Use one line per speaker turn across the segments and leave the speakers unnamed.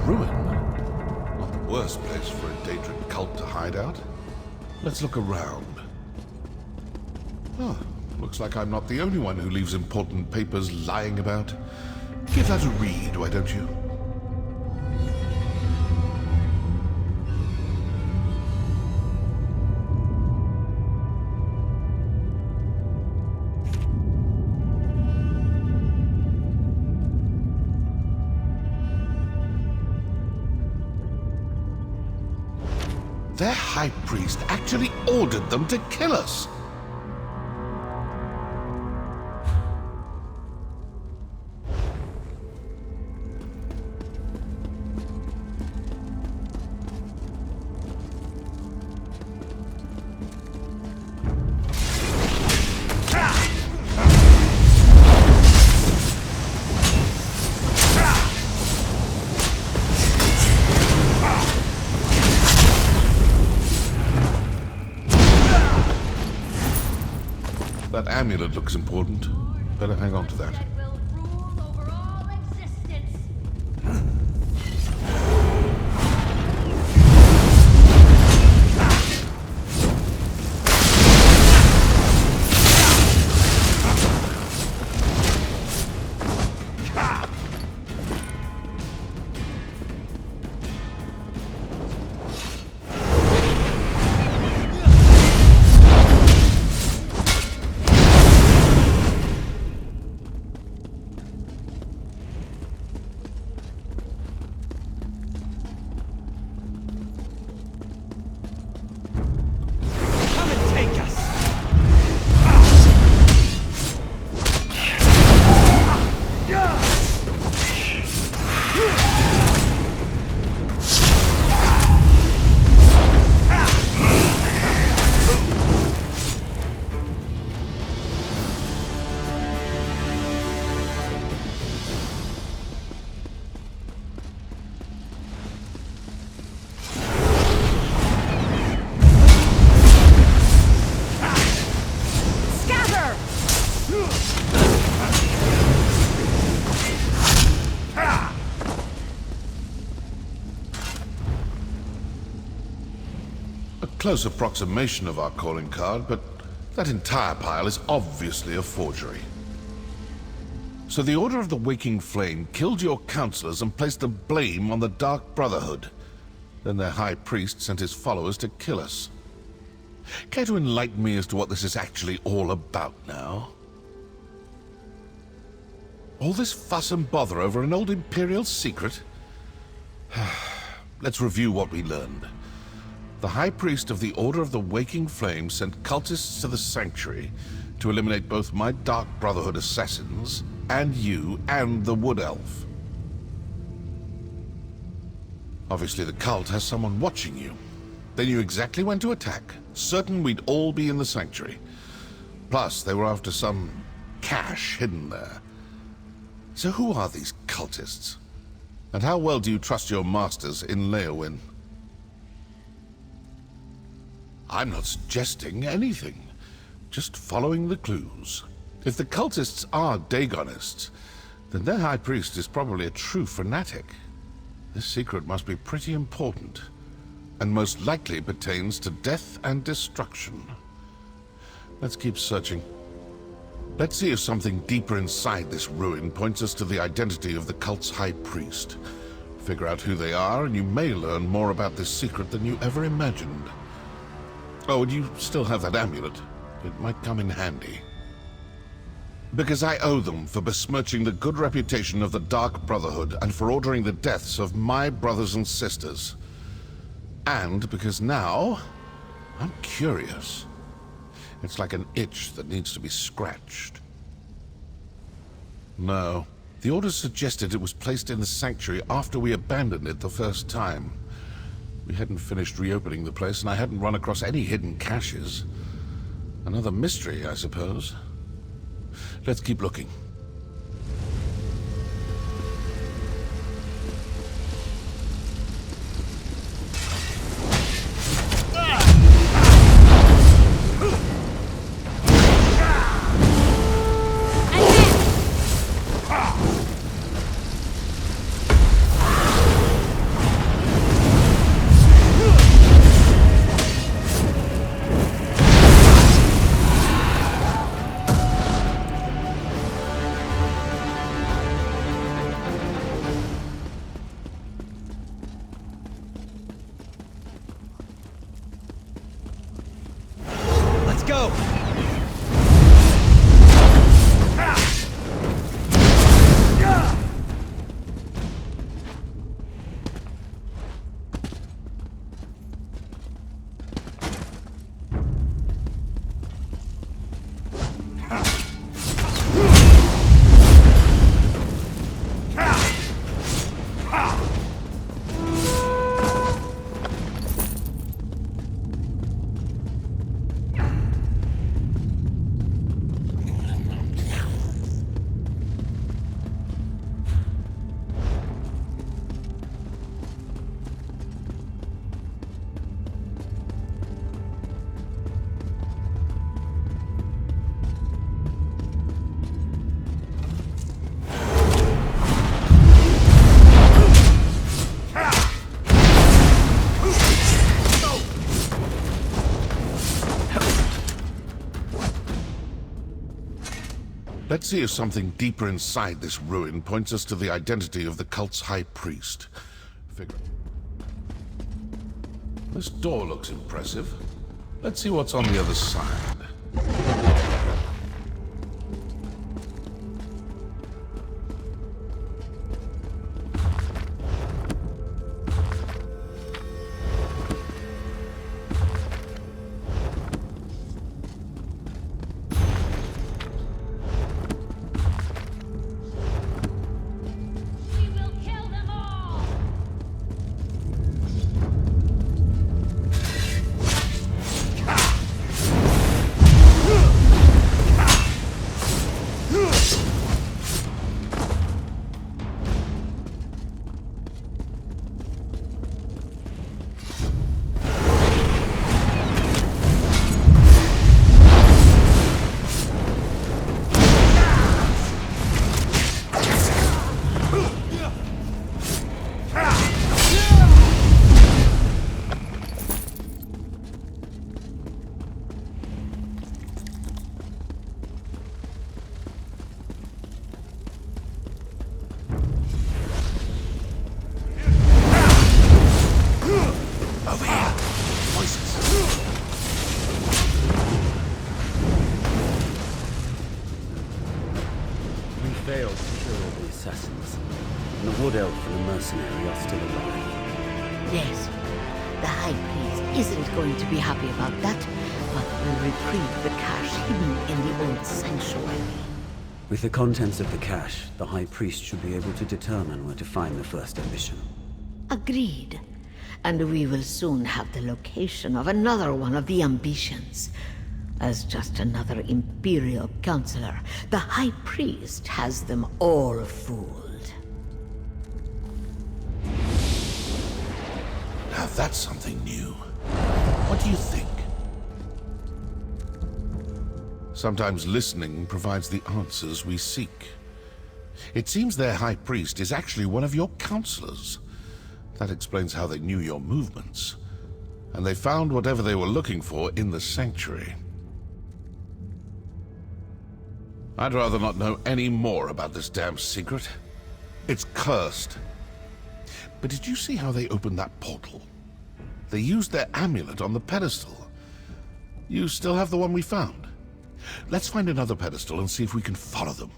ruin. Not the worst place for a Daedric cult to hide out. Let's look around. Ah, looks like I'm not the only one who leaves important papers lying about. Give that a read, why don't you? Their high priest actually ordered them to kill us. That amulet looks important. Better hang on to that. Close approximation of our calling card, but that entire pile is obviously a forgery. So the Order of the Waking Flame killed your counselors and placed the blame on the Dark Brotherhood. Then their high priest sent his followers to kill us. Care to enlighten me as to what this is actually all about now? All this fuss and bother over an old Imperial secret? Let's review what we learned. The High Priest of the Order of the Waking Flame sent cultists to the Sanctuary to eliminate both my Dark Brotherhood assassins, and you, and the Wood Elf. Obviously the cult has someone watching you. They knew exactly when to attack, certain we'd all be in the Sanctuary. Plus, they were after some cache hidden there. So who are these cultists? And how well do you trust your masters in Leowyn? I'm not suggesting anything, just following the clues. If the cultists are Dagonists, then their high priest is probably a true fanatic. This secret must be pretty important, and most likely pertains to death and destruction. Let's keep searching. Let's see if something deeper inside this ruin points us to the identity of the cult's high priest. Figure out who they are, and you may learn more about this secret than you ever imagined. Oh, and you still have that amulet. It might come in handy. Because I owe them for besmirching the good reputation of the Dark Brotherhood and for ordering the deaths of my brothers and sisters. And because now, I'm curious. It's like an itch that needs to be scratched. No. The orders suggested it was placed in the Sanctuary after we abandoned it the first time. We hadn't finished reopening the place, and I hadn't run across any hidden caches. Another mystery, I suppose. Let's keep looking. Let's see if something deeper inside this ruin points us to the identity of the cult's high priest. This door looks impressive. Let's see what's on the other side.
Failed to kill all the assassins, and the Wood Elf and the mercenary are still alive.
Yes, the High Priest isn't going to be happy about that, but will retrieve the cache hidden in the old sanctuary.
With the contents of the cache, the High Priest should be able to determine where to find the first ambition.
Agreed. And we will soon have the location of another one of the ambitions. As just another Imperial counselor, the High Priest has them all fooled.
Now that's something new. What do you think? Sometimes listening provides the answers we seek. It seems their High Priest is actually one of your counselors. That explains how they knew your movements. And they found whatever they were looking for in the sanctuary. I'd rather not know any more about this damn secret. It's cursed. But did you see how they opened that portal? They used their amulet on the pedestal. You still have the one we found? Let's find another pedestal and see if we can follow them.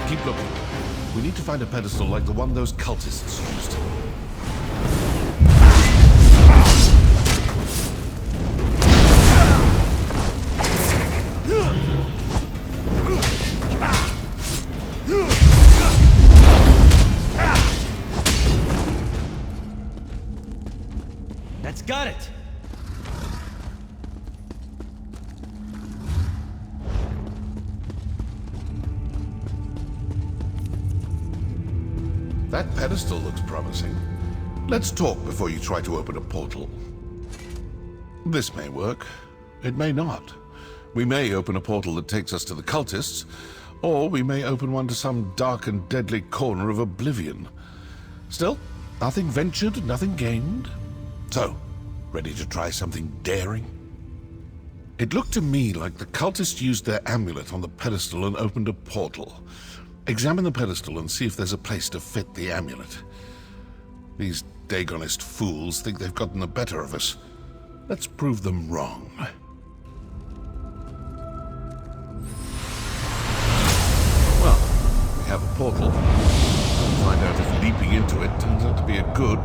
Keep looking. We need to find a pedestal like the one those cultists used.
That's got it!
That pedestal looks promising. Let's talk before you try to open a portal. This may work. It may not. We may open a portal that takes us to the cultists, or we may open one to some dark and deadly corner of oblivion. Still, nothing ventured, nothing gained. So, ready to try something daring? It looked to me like the cultists used their amulet on the pedestal and opened a portal. Examine the pedestal and see if there's a place to fit the amulet. These Dagonist fools think they've gotten the better of us. Let's prove them wrong. Well, we have a portal. We'll find out be a good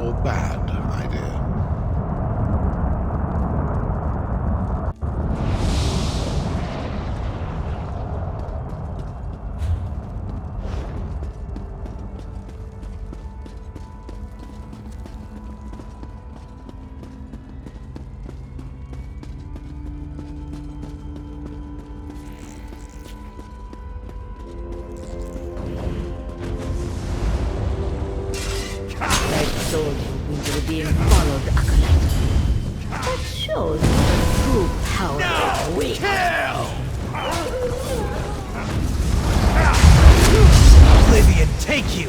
or bad idea.
Told you we were being followed, Acolyte. That shows the true power of we.
Oblivion, take you!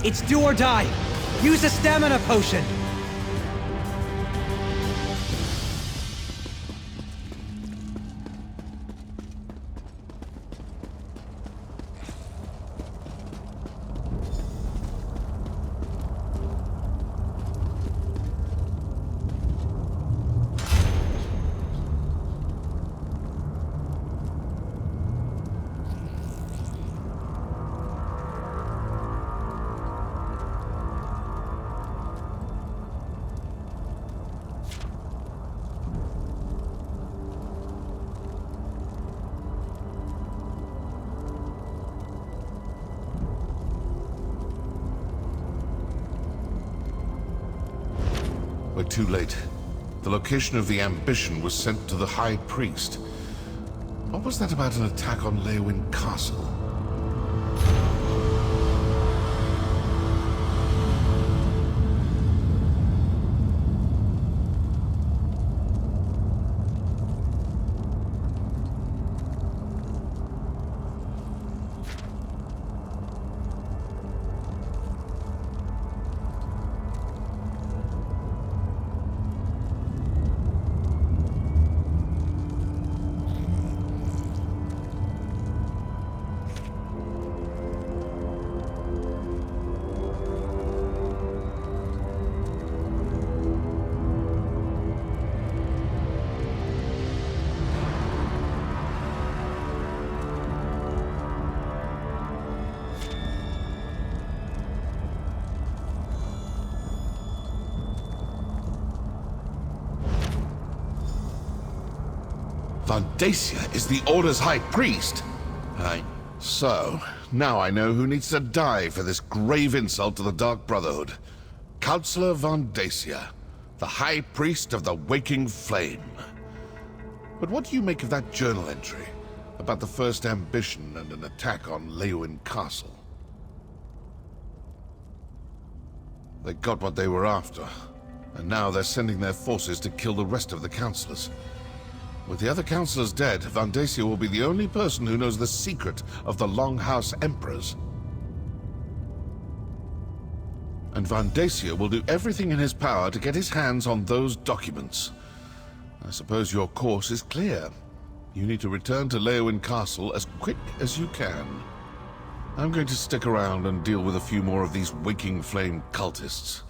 It's do or die! Use a stamina potion!
We're too late. The location of the ambition was sent to the High Priest. What was that about an attack on Leywin Castle? Vandacia is the Order's High Priest? So, now I know who needs to die for this grave insult to the Dark Brotherhood. Counselor Vandacia, the High Priest of the Waking Flame. But what do you make of that journal entry about the first ambition and an attack on Leywin Castle? They got what they were after, and now they're sending their forces to kill the rest of the councillors. With the other councillors dead, Vandacia will be the only person who knows the secret of the Longhouse Emperors. And Vandacia will do everything in his power to get his hands on those documents. I suppose your course is clear. You need to return to Leywin Castle as quick as you can. I'm going to stick around and deal with a few more of these Waking Flame cultists.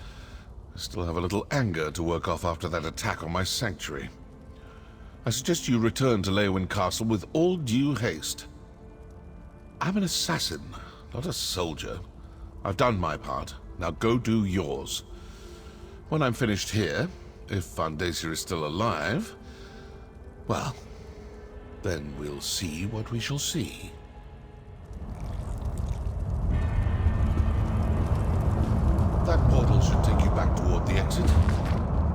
I still have a little anger to work off after that attack on my sanctuary. I suggest you return to Leywin Castle with all due haste. I'm an assassin, not a soldier. I've done my part. Now go do yours. When I'm finished here, if Vandacia is still alive, well, then we'll see what we shall see. That portal should take you back toward the exit,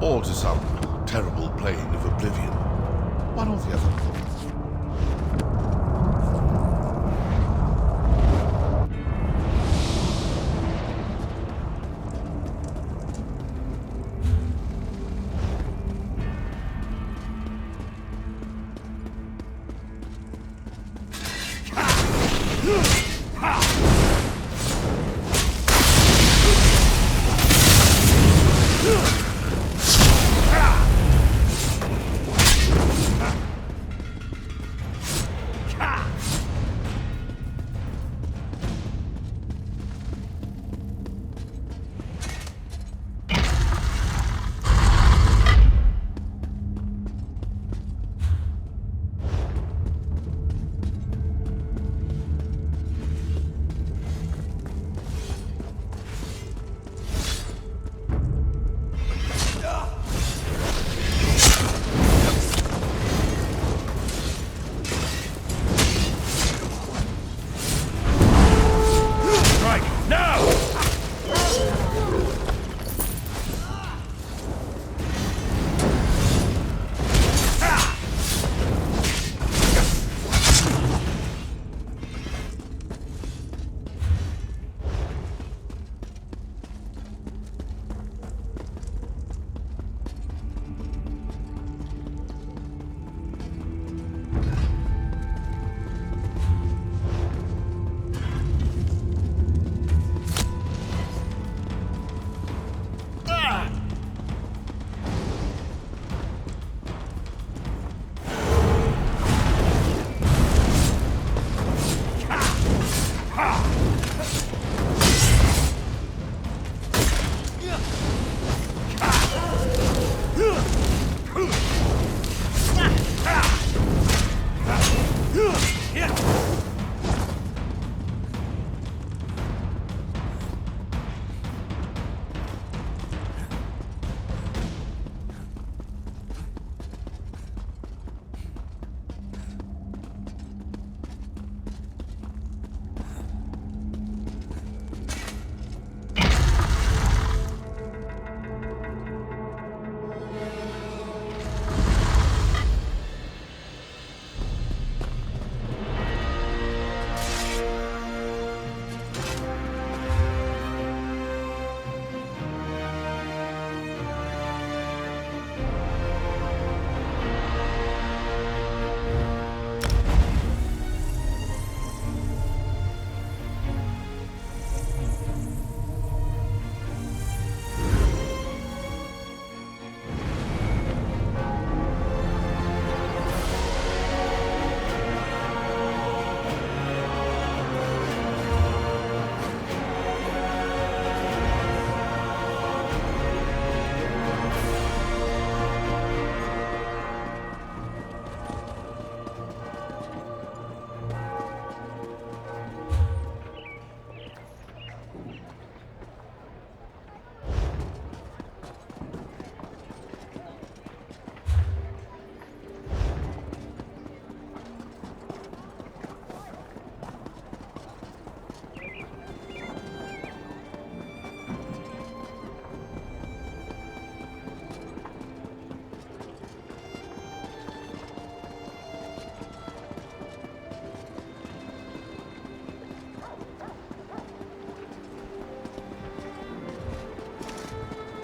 or to some terrible plane of oblivion. One or the other.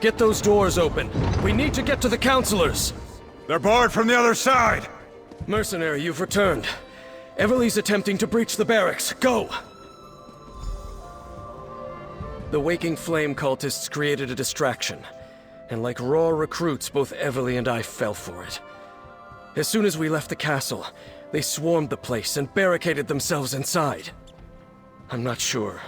Get those doors open. We need to get to the counselors.
They're barred from the other side!
Mercenary, you've returned. Everly's attempting to breach the barracks. Go! The Waking Flame cultists created a distraction. And like raw recruits, both Everly and I fell for it. As soon as we left the castle, they swarmed the place and barricaded themselves inside. I'm not sure.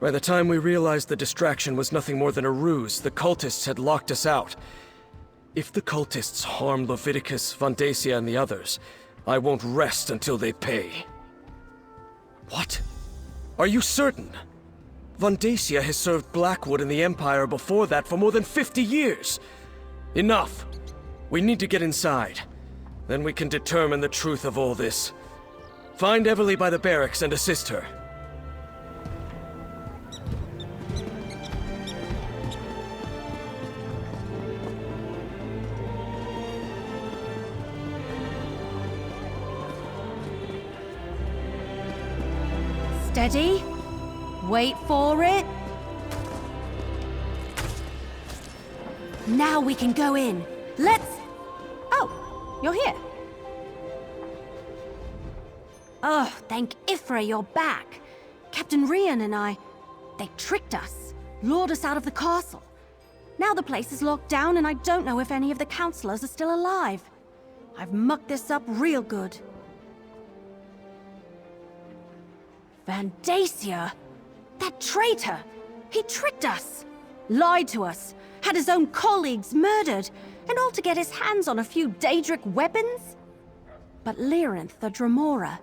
By the time we realized the distraction was nothing more than a ruse, the cultists had locked us out. If the cultists harm Leviticus, Vandacia, and the others, I won't rest until they pay. What? Are you certain? Vandacia has served Blackwood and the Empire before that for more than 50 years. Enough. We need to get inside. Then we can determine the truth of all this. Find Everly by the barracks and assist her.
Steady. Wait for it. Now we can go in. Let's... Oh, you're here. Oh, thank Ifra you're back. Captain Rian and I... They tricked us. Lured us out of the castle. Now the place is locked down and I don't know if any of the counselors are still alive. I've mucked this up real good. Vandacia? That traitor! He tricked us! Lied to us! Had his own colleagues murdered! And all to get his hands on a few Daedric weapons? But Lyrinth, the Dremora,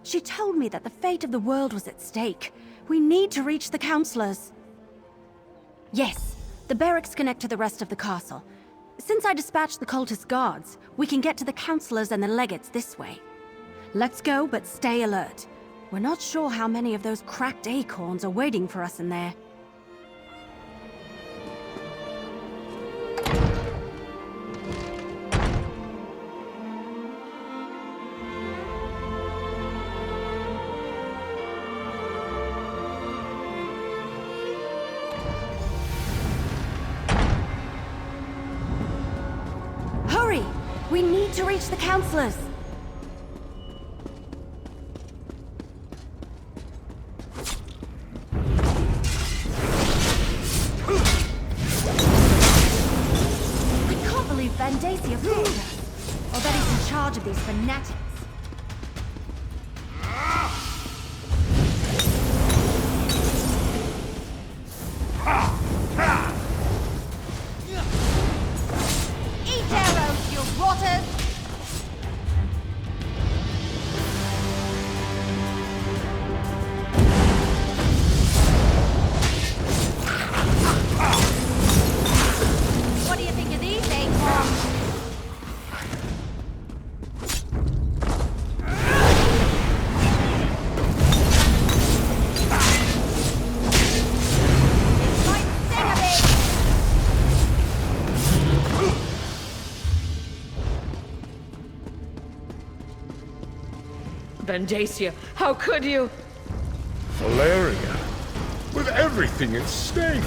she told me that the fate of the world was at stake. We need to reach the counselors. Yes, the barracks connect to the rest of the castle. Since I dispatched the cultist guards, we can get to the counselors and the legates this way. Let's go, but stay alert. We're not sure how many of those cracked acorns are waiting for us in there. Hurry! We need to reach the counselors! Vandacia fooled us. Or that he's in charge of these fanatics. Eat arrows, you rotters! What do you think of these acorns?
Vandacia, how could you?
Valeria, with everything at stake.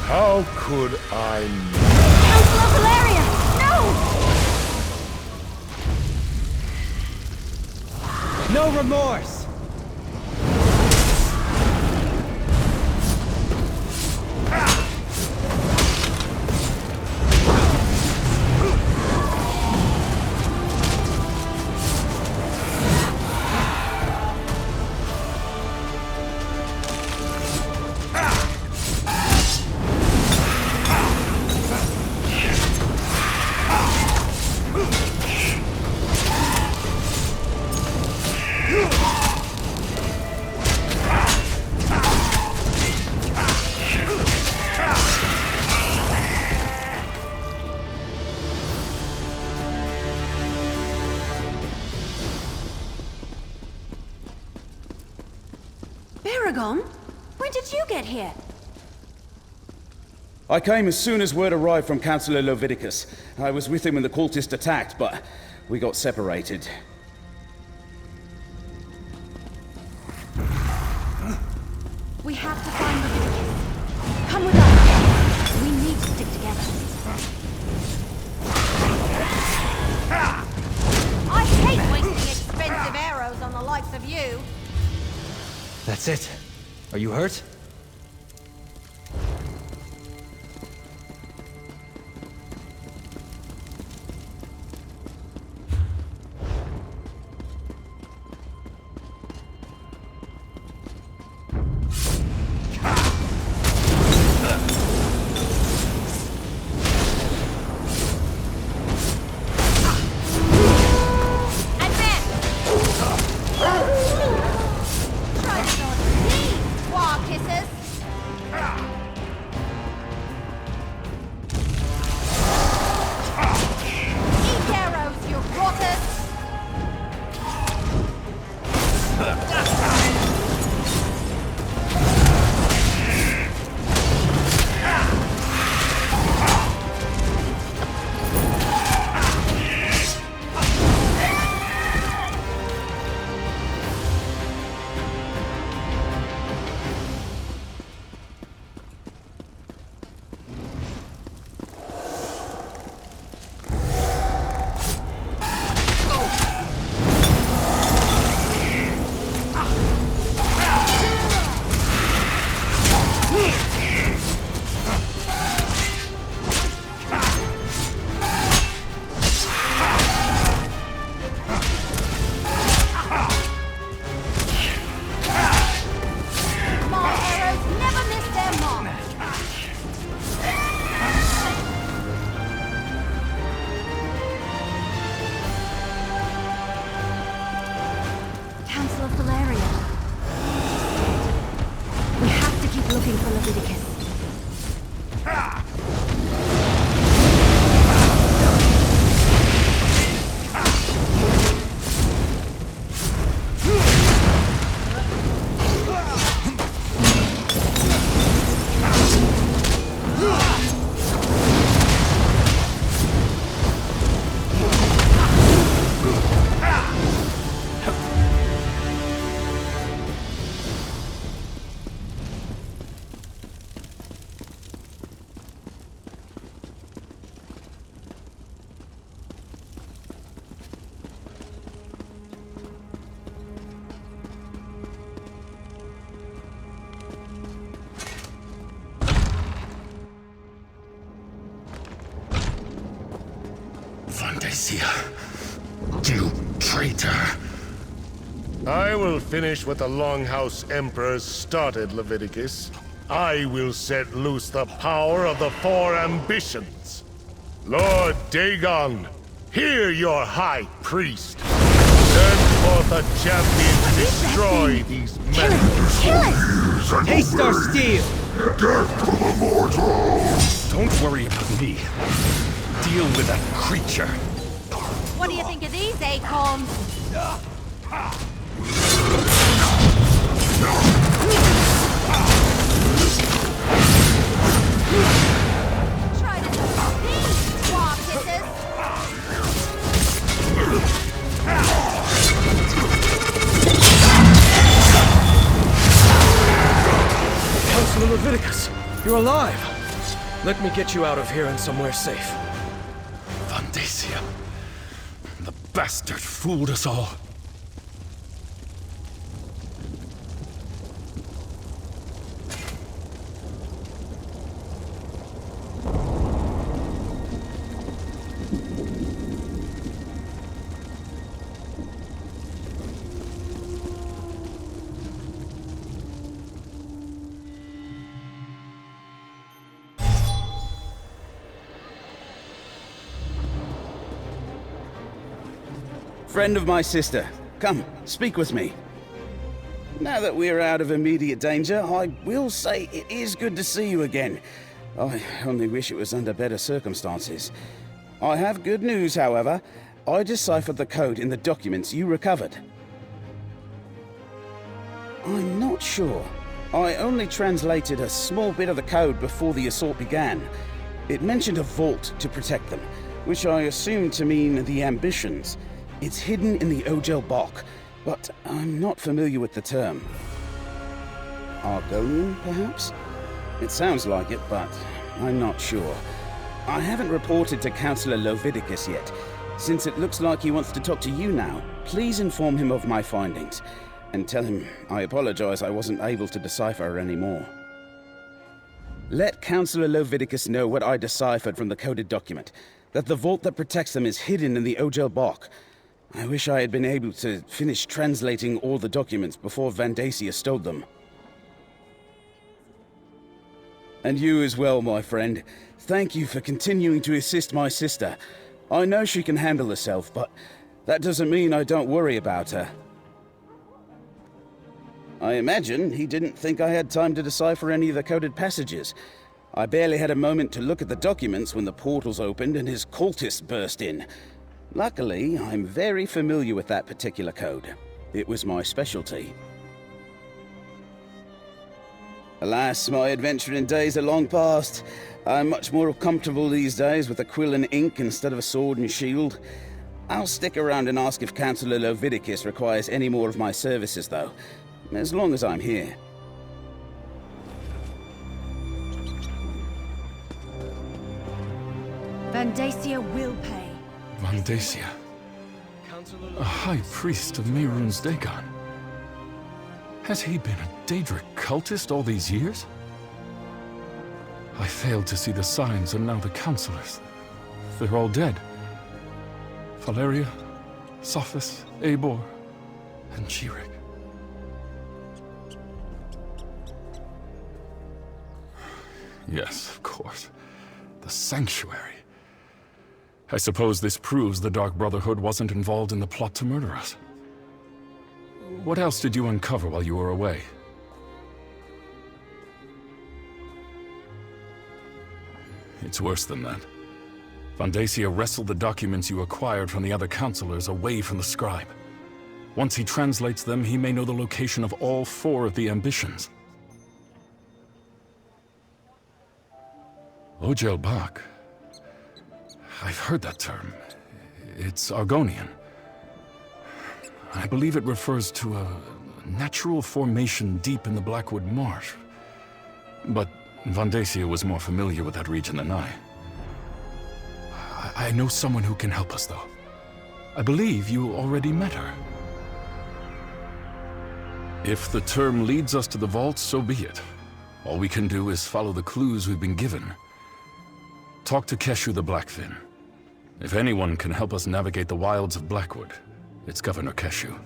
How could I
Counselor Valeria! No!
No remorse!
Aragon? When did you get here?
I came as soon as word arrived from Councillor Leviticus. I was with him when the cultist attacked, but we got separated.
We have to find Leviticus. Come with us. We need
That's it. Are you hurt?
You traitor! I will finish what the Longhouse Emperors started, Leviticus. I will set loose the power of the four ambitions. Lord Dagon, hear your high priest. Send forth a champion to destroy these men.
Taste our steel!
Death to the mortals!
Don't worry about me. Deal with that creature.
What do you think of these acorns? Try to dodge these, war kisses.
Councilor Leviticus, you're alive. Let me get you out of here and somewhere safe.
Vandacia. The bastard fooled us all.
Friend of my sister, come, speak with me. Now that we're out of immediate danger, I will say it is good to see you again. I only wish it was under better circumstances. I have good news, however. I deciphered the code in the documents you recovered. I'm not sure. I only translated a small bit of the code before the assault began. It mentioned a vault to protect them, which I assumed to mean the ambitions. It's hidden in the Ogel Bok, but I'm not familiar with the term. Argonian, perhaps? It sounds like it, but I'm not sure. I haven't reported to Councillor Leviticus yet. Since it looks like he wants to talk to you now, please inform him of my findings. And tell him I apologize I wasn't able to decipher her anymore. Let Councillor Leviticus know what I deciphered from the coded document, that the vault that protects them is hidden in the Ogel Bok. I wish I had been able to finish translating all the documents before Vandacia stole them. And you as well, my friend. Thank you for continuing to assist my sister. I know she can handle herself, but that doesn't mean I don't worry about her. I imagine he didn't think I had time to decipher any of the coded passages. I barely had a moment to look at the documents when the portals opened and his cultists burst in. Luckily, I'm very familiar with that particular code. It was my specialty. Alas, my adventuring days are long past. I'm much more comfortable these days with a quill and ink instead of a sword and shield. I'll stick around and ask if Councillor Leviticus requires any more of my services, though. As long as I'm here.
Vandacia will pay.
Vandacia. A high priest of Mehrunes Dagon. Has he been a Daedric cultist all these years? I failed to see the signs, and now the counselors. They're all dead. Valeria, Sophis, Eivor, and Chirik. Yes, of course. The Sanctuary. I suppose this proves the Dark Brotherhood wasn't involved in the plot to murder us. What else did you uncover while you were away? It's worse than that. Vandacia wrestled the documents you acquired from the other counselors away from the scribe. Once he translates them, he may know the location of all 4 of the ambitions. Ogel Bok. I've heard that term. It's Argonian. I believe it refers to a natural formation deep in the Blackwood marsh. But Vandacia was more familiar with that region than I. I know someone who can help us, though. I believe you already met her. If the term leads us to the vault, so be it. All we can do is follow the clues we've been given. Talk to Keshu the Blackfin. If anyone can help us navigate the wilds of Blackwood, it's Governor Keshu.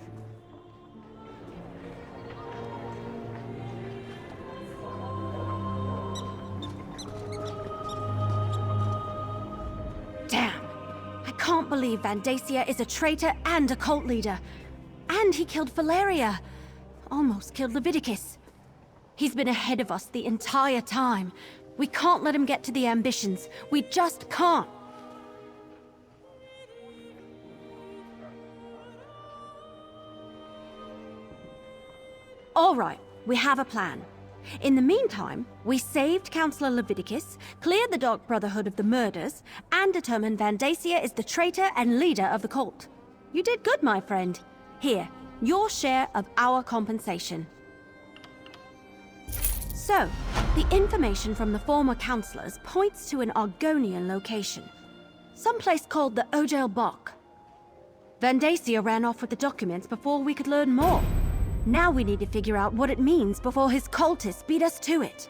Damn! I can't believe Vandacia is a traitor and a cult leader. And he killed Valeria. Almost killed Leviticus. He's been ahead of us the entire time. We can't let him get to the ambitions. We just can't. All right, we have a plan. In the meantime, we saved Councillor Leviticus, cleared the Dark Brotherhood of the murders, and determined Vandacia is the traitor and leader of the cult. You did good, my friend. Here, your share of our compensation. So, the information from the former councillors points to an Argonian location. Someplace called the Ogel Bok. Vandacia ran off with the documents before we could learn more. Now we need to figure out what it means before his cultists beat us to it.